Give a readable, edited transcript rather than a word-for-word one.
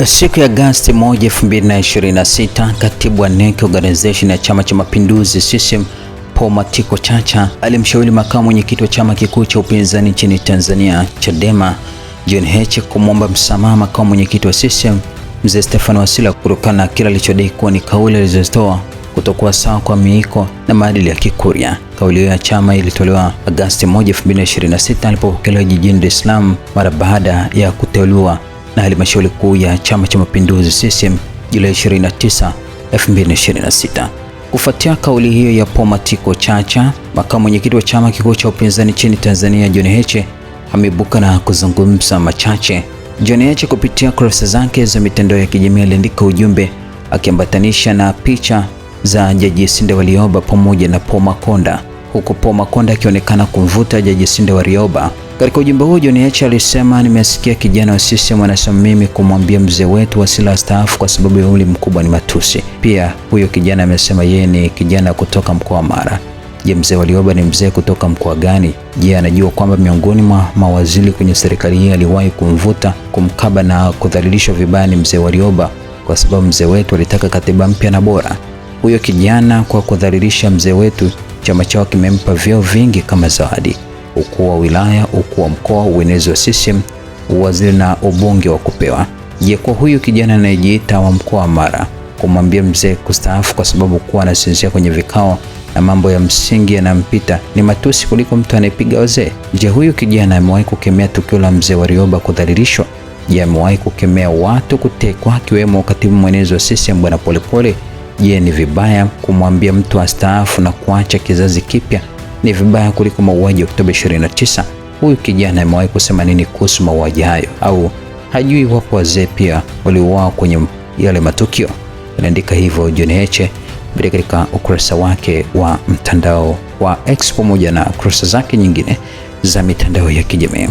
Siku ya Agosti 1, 2026, katibu wa NEC Organization ya Chama cha Mapinduzi CCM Paul Matiko Chacha alimshauri makamu mwenyekiti wa chama kikuu cha upinzani nchini Tanzania Chadema John Heche kumwomba msamaha makamu mwenyekiti wa CCM Mzee Stefano Wasira kutokana na kile alichodai kuwa ni kauli alizozitoa kutokuwa sawa kwa miiko na maadili ya Kikuria. Kauli hiyo ya chama ilitolewa Agosti 1, 2026 alipopokelewa jijini Dar es Salaam mara baada ya kuteuliwa na halmashauri kuu ya Chama cha Mapinduzi CCM Julai 29, 2026. Kufuatia kauli hiyo ya Paul Matiko Chacha, makamu mwenyekiti wa chama kikuu cha upinzani nchini Tanzania John Heche ameibuka na kuzungumza machache. John Heche kupitia kurasa zake za mitandao ya kijamii aliandika ujumbe akiambatanisha na picha za Jaji Sinde Warioba pamoja na Paul Makonda, huku Paul Makonda akionekana kumvuta Jaji Sinde Warioba. Katika ujumbe huo John Heche alisema, nimesikia kijana wa CCM anasema mimi kumwambia mzee wetu Wasira staafu kwa sababu ya umri mkubwa ni matusi. Pia huyo kijana amesema yeye ni kijana kutoka mkoa wa Mara. Je, mzee Warioba ni mzee kutoka mkoa gani? Je, anajua kwamba miongoni mwa mawaziri kwenye serikali hii aliwahi kumvuta, kumkaba na kudhalilishwa vibaya ni mzee Warioba kwa sababu mzee wetu alitaka katiba mpya na bora. Huyo kijana kwa kudhalilisha mzee wetu, chama chao kimempa vyeo vingi kama zawadi: ukuu wa wilaya, ukuu wa mkoa, uenezi wa CCM, uwaziri na ubunge wa kupewa. Je, kwa huyu kijana anayejiita wa mkoa wa Mara kumwambia mzee kustaafu kwa sababu kuwa anasinzia kwenye vikao na mambo ya msingi yanampita ni matusi kuliko mtu anayepiga wazee? Je, huyu kijana amewahi kukemea tukio la mzee Warioba kudhalilishwa? Je, amewahi kukemea watu kutekwa akiwemo katibu mwenezi wa CCM Bwana Polepole? Je, ni vibaya kumwambia mtu astaafu na kuacha kizazi kipya ni vibaya kuliko mauaji ya Oktoba 29? Huyu kijana amewahi kusema nini kuhusu mauaji hayo? Au hajui wapo wazee pia waliouawa kwenye yale matukio? Anaandika hivyo John Heche katika ukurasa wake wa mtandao wa X pamoja na kurasa zake nyingine za mitandao ya kijamii.